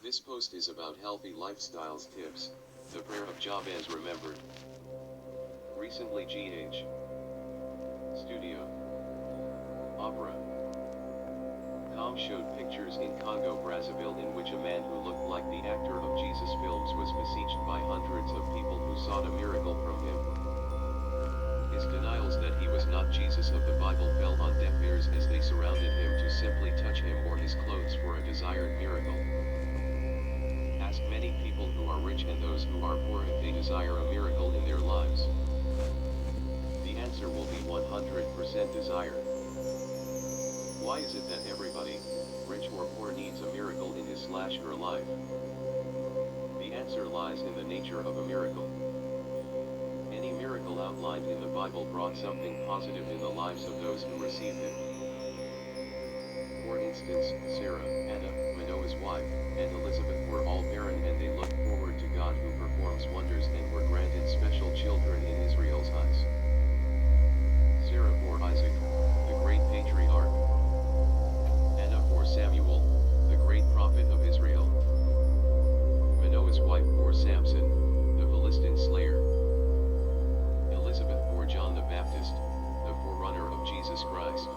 This post is about healthy lifestyles tips, the prayer of Jabez remembered. Recently GH Studio Opera Com showed pictures in Congo Brazzaville in which a man who looked like the actor of Jesus films was besieged by hundreds of people who sought a miracle from him. His denials that he was not Jesus of the Bible fell on deaf ears as they surrounded him to simply touch him or his clothes for a desired miracle. Ask many people who are rich and those who are poor if they desire a miracle in their lives. The answer will be 100% desire. Why is it that everybody, rich or poor, needs a miracle in his/her life? The answer lies in the nature of a miracle. Any miracle outlined in the Bible brought something positive in the lives of those who received it. For instance, Sarah, Anna, Manoah's wife, and Elizabeth were all barren, and they looked forward to God who performs wonders and were granted special children in Israel's eyes. Sarah bore Isaac, the great patriarch. Anna bore Samuel, the great prophet of Israel. Manoah's wife bore Samson, the Philistine slayer. Elizabeth bore John the Baptist, the forerunner of Jesus Christ.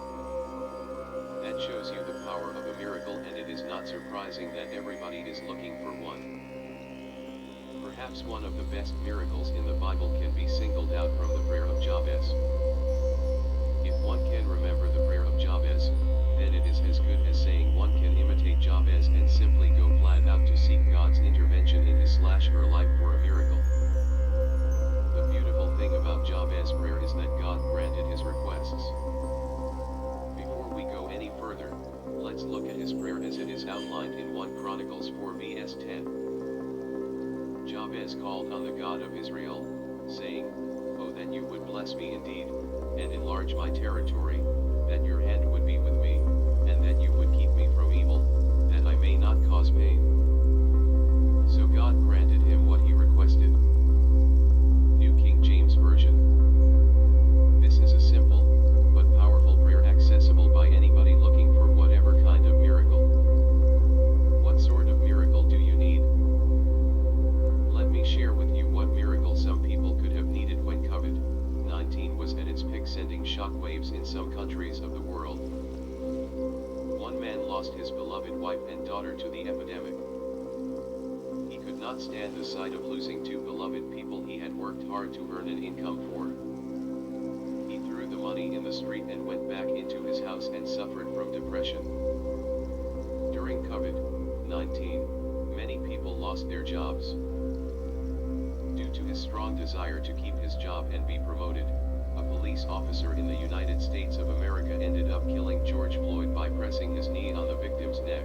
That shows you the power of a miracle, and it is not surprising that everybody is looking for one. Perhaps one of the best miracles in the Bible can be singled out from the prayer of Jabez. If one can remember the prayer of Jabez, then it is as good as saying one can imitate Jabez and simply go flat out to seek God's intervention in his/her life for a miracle. The beautiful thing about Jabez's prayer is that God granted his requests. Before we go any further, let's look at his prayer as it is outlined in 1 Chronicles 4 vs 10. Jabez called on the God of Israel, saying, "Oh, that you would bless me indeed, and enlarge my territory, that your hand would be with me, and that you would keep me from evil, that I may not cause pain." So God granted him what he requested. New King James Version. This is a simple, but powerful prayer accessible by anybody looking for whatever kind of miracle. What sort of miracle do you need? Let me share with you what miracle some people could have needed when COVID-19 was at its peak, sending shockwaves in some countries of the world. One man lost his beloved wife and daughter to the epidemic. He could not stand the sight of losing two beloved people he had worked hard to earn an income for. He threw the money in the street and went back into his house and suffered from depression. During COVID-19, many people lost their jobs. Due to his strong desire to keep his job and be promoted, a police officer in the United States of America ended up killing George Floyd by pressing his knee on the victim's neck.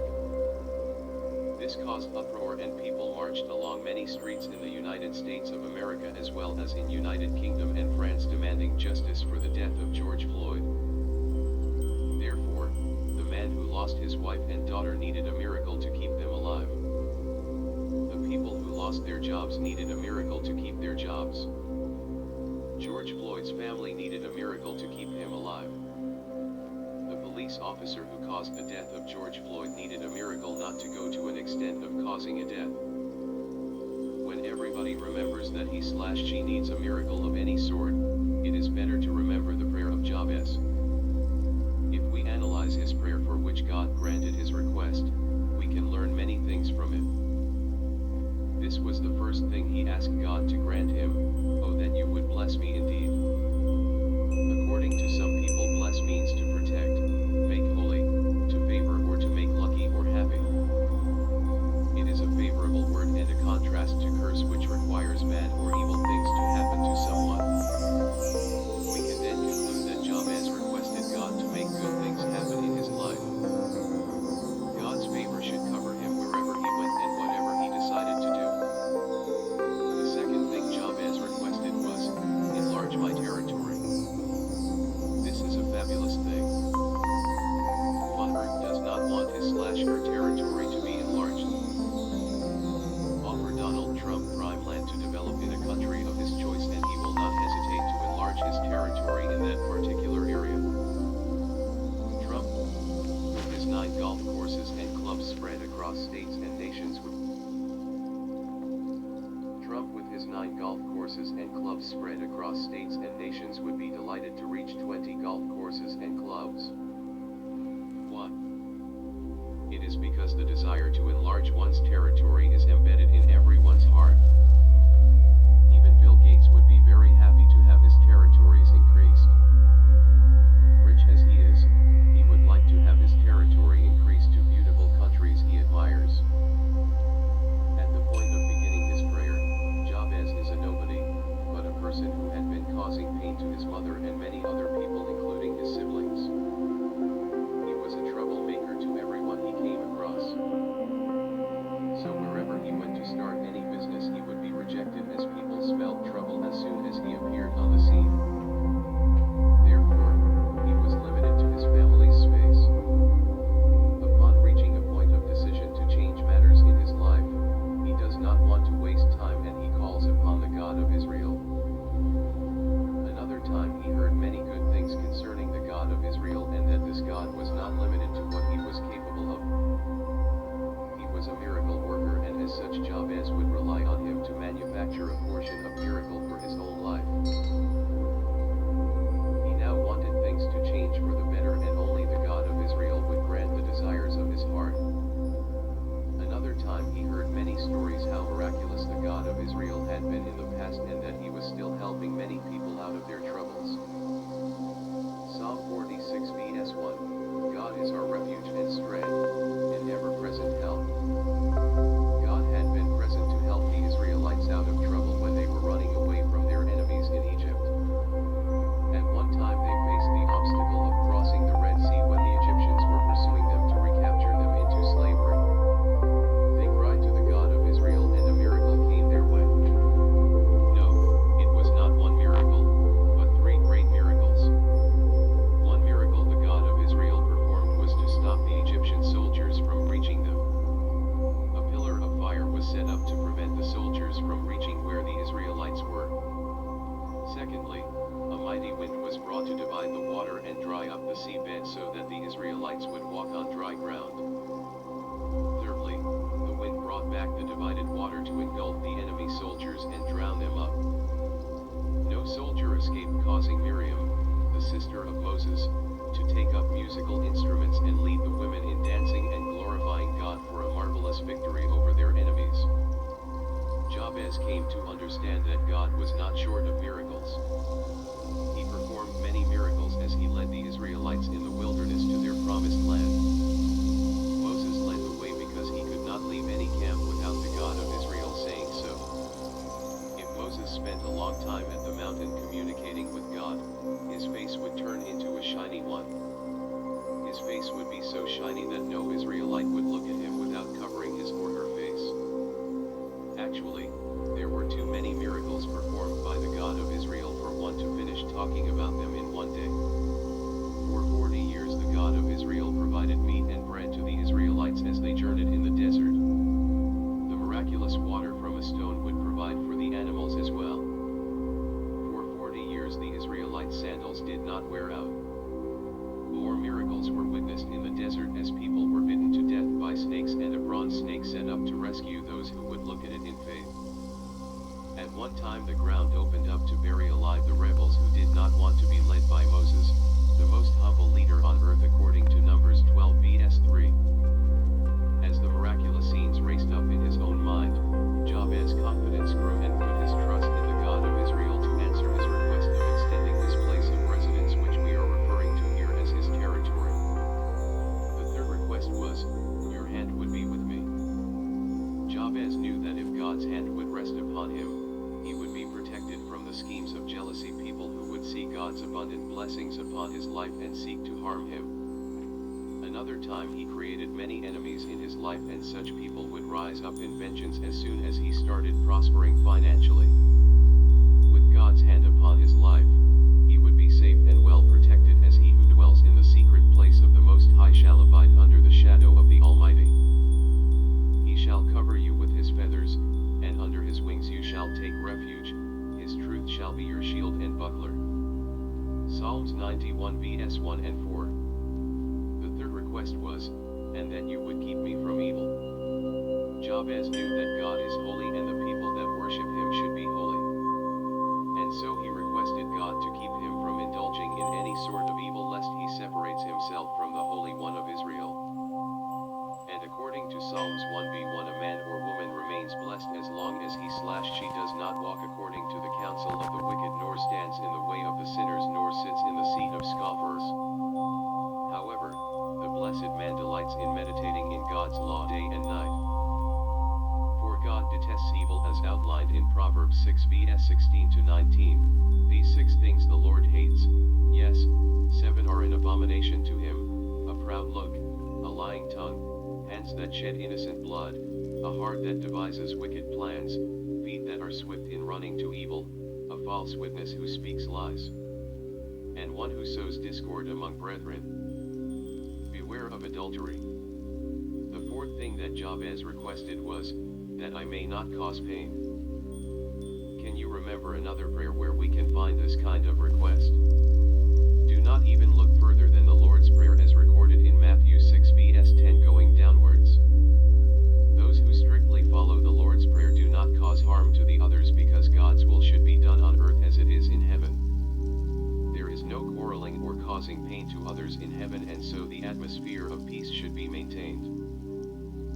This caused uproar and people marched along many streets in the United States of America as well as in United Kingdom and France demanding justice for the death of George Floyd. Therefore, the man who lost his wife and daughter needed a miracle to keep them alive. The people who lost their jobs needed a miracle to keep their jobs. George Floyd's family needed a miracle to keep him alive. The police officer who caused the death of George Floyd needed a miracle not to go to an extent of causing a death. When everybody remembers that he/she needs a miracle of any sort, it is better to remember the prayer of Jabez. If we analyze his prayer for which God granted his request, we can learn many things from it. This was the first thing he asked God to grant him: "Oh, that you would bless me indeed." According to some people, bless means to protect, make holy, to favor, or to make lucky or happy. It is a favorable word and a contrast to curse, which requires bad or evil things to happen to someone. We can then conclude that Jabez requested God to make good things happen in his life. God's favor should cover him wherever he went and whatever he decided to do. The second thing Jabez requested was, "Enlarge my territory." This is a fabulous thing. Who on earth does not want his/her territory to be enlarged? Offer Donald Trump prime land to develop in a country of his choice and he will not hesitate to enlarge his territory in that particular area. Trump, with his 9 golf golf courses and clubs spread across states and nations would Trump with his 9 golf courses and clubs spread across states and nations would be delighted to reach 20 golf courses and clubs. 1. It is because the desire to enlarge one's territory is embedded in everyone's heart. Even Bill Gates would be very happy to have his territories increased. Rich as he is, he would like to have his territory increased to beautiful countries he admires. At the point of beginning his prayer, Jabez is a nobody, but a person who had been causing pain to his mother and many other people including his siblings. He was a troublemaker to everyone he came across. So wherever he went to start any business he would be rejected as people smelled trouble as soon as he appeared on the scene. Therefore, he was limited to his family's space. Upon reaching a point of decision to change matters in his life, he does not want to waste time and he calls upon the God of Israel. Another time he heard many good things concerning the God of Israel and that this God was not limited to what he was capable of. He was a miracle worker and as such Jabez would rely on him to manufacture a portion of miracle for his own life. He now wanted things to change for the better and only the God of Israel would grant the desires of his heart. Another time he heard many stories how miraculous the God of Israel had been in the past and that he was still helping many people out of their troubles. Psalm 46 vs 1, God is our refuge and strength, and ever-present help. God had been present to help the Israelites out of trouble when they were running away from their enemies in Egypt. At one time they faced the obstacle of crossing the Red Sea when the Egyptians were pursuing them to recapture them into slavery. They cried to the God of Israel and a miracle came their way. No, it was not one miracle, but 3 great miracles. One miracle the God of Israel performed was to stop the Egyptian soldiers from reaching them. A pillar of fire was set up to prevent the soldiers from reaching where the Israelites were. Secondly, a mighty wind was brought to divide the water and dry up the seabed so that the Israelites would walk on dry ground. Thirdly, the wind brought back the divided water to engulf the enemy soldiers and drown them up. No soldier escaped, causing Miriam, the sister of Moses, to take up musical instruments and lead the women in dancing and glorifying God for a marvelous victory over their enemies. Jabez came to understand that God was not short of miracles. He performed many miracles as he led the Israelites in the wilderness to their promised land. Moses led the way because he could not leave any camp without the God of Israel saying so. If Moses spent a long time at the mountain communicating with God, his face would turn into a shiny one. His face would be so shiny that no Israelite would look at him without covering his or her face. Actually, there were too many miracles performed by the God of Israel for one to finish talking about them in one day. For 40 years the God of Israel provided meat and bread to the Israelites as they journeyed in the desert. The miraculous water from a stone would provide for the animals as well. For 40 years the Israelites' sandals did not wear out. More miracles were witnessed in the desert as people were bitten to death by snakes and a bronze snake set up to rescue those who would look at it in faith. At one time the ground opened up to bury alive the rebels who did not want to be led by Moses, the most humble leader on earth according to Numbers 12 vs 3. As the miraculous scenes raced up in his own mind, Jabez's confidence grew and put his trust in the God of Israel to answer his request of extending his place of residence, which we are referring to here as his territory. The third request was, "Your hand would be with me." Jabez knew that if God's hand would rest upon him, he would be protected from the schemes of jealousy people who would see God's abundant blessings upon his life and seek to harm him. Another time he created many enemies in his life and such people would rise up in vengeance as soon as he started prospering financially. With God's hand upon his life, he would be safe and well protected as he who dwells in the secret place of the Most High shall abide under the shadow of the Almighty. He shall cover you with his feathers, and under his wings you shall take refuge, his truth shall be your shield and buckler. Psalms 91 vs 1 and 4. The third request was, "And that you would keep me from evil. Jabez knew that God is holy and the people that worship him should be holy. And so he requested God to keep him from indulging in any sort of evil lest he separates himself from the Holy One of Israel. And according to Psalms 1b1, a man or woman remains blessed as long as he/she does not walk according to the counsel of the wicked, nor stands in the way of the sinners, nor sits in the seat of scoffers. However, the blessed man delights in meditating in God's law day and night. For God detests evil as outlined in Proverbs 6:16-19. These 6 things the Lord hates, yes, 7 are an abomination to him: a proud look, a lying tongue, hands that shed innocent blood, a heart that devises wicked plans, feet that are swift in running to evil, a false witness who speaks lies, and one who sows discord among brethren. Beware of adultery. The 4th thing that Jabez requested was, that I may not cause pain. Can you remember another prayer where we can find this kind of request? Do not even look further than the Lord's Prayer as recorded in Matthew 6:10 going downwards. Those who strictly follow the Lord's Prayer do not cause harm to the others, because God's will should be done on earth as it is in heaven. There is no quarreling or causing pain to others in heaven, and so the atmosphere of peace should be maintained.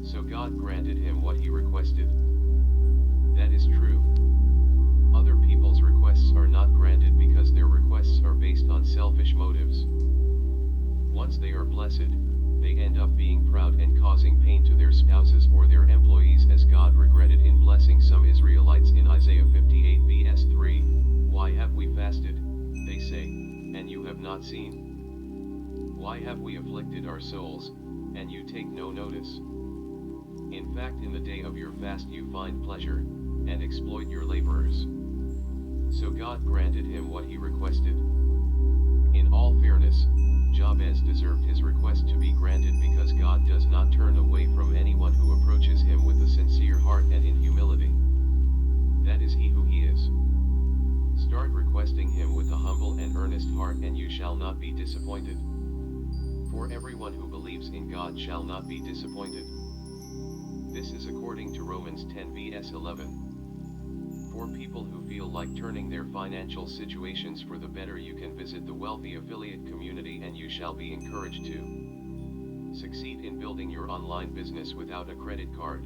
So God granted him what he requested. That is true. Other people's requests are not granted because their requests are based on selfish motives. Once they are blessed, they end up being proud and causing pain to their spouses or their employees, as God regretted in blessing some Israelites in Isaiah 58:3. Why have we fasted, they say, and you have not seen? Why have we afflicted our souls, and you take no notice? In fact, in the day of your fast you find pleasure, and exploit your laborers. So God granted him what he requested. In all fairness, Jabez deserved his request to be granted, because God does not turn away from anyone who approaches him with a sincere heart and in humility. That is he who he is. Start requesting him with a humble and earnest heart, and you shall not be disappointed. For everyone who believes in God shall not be disappointed. This is according to Romans 10:11. For people who feel like turning their financial situations for the better, you can visit the Wealthy Affiliate Community, and you shall be encouraged to succeed in building your online business without a credit card.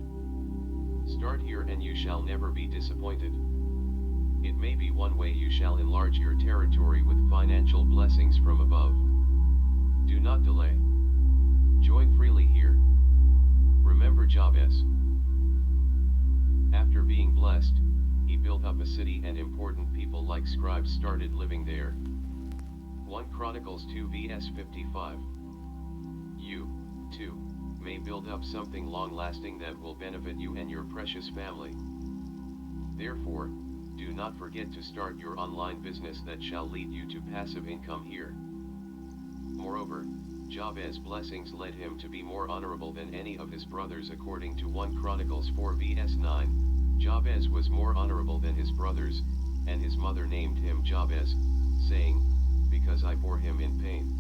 Start here and you shall never be disappointed. It may be one way you shall enlarge your territory with financial blessings from above. Do not delay. Join freely here. Remember Jabez. After being blessed, he built up a city, and important people like scribes started living there. 1 Chronicles 2:55. You, too, may build up something long-lasting that will benefit you and your precious family. Therefore, do not forget to start your online business that shall lead you to passive income here. Moreover, Jabez's blessings led him to be more honorable than any of his brothers, according to 1 Chronicles 4:9. Jabez was more honorable than his brothers, and his mother named him Jabez, saying, because I bore him in pain.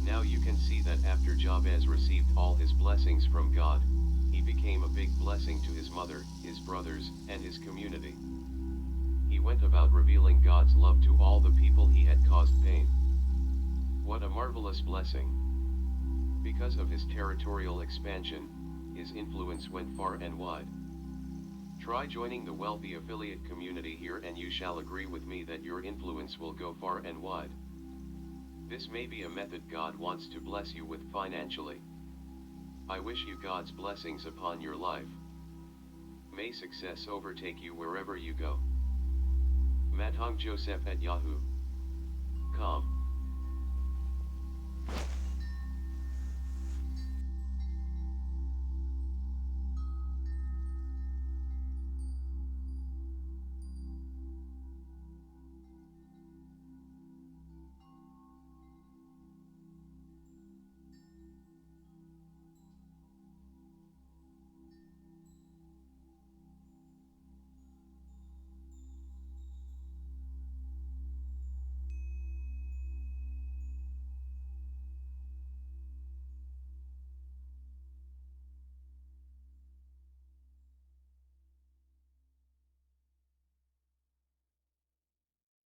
Now you can see that after Jabez received all his blessings from God, he became a big blessing to his mother, his brothers, and his community. He went about revealing God's love to all the people he had caused pain. What a marvelous blessing! Because of his territorial expansion, his influence went far and wide. Try joining the Wealthy Affiliate Community here, and you shall agree with me that your influence will go far and wide. This may be a method God wants to bless you with financially. I wish you God's blessings upon your life. May success overtake you wherever you go. Mathong Joseph at yahoo.com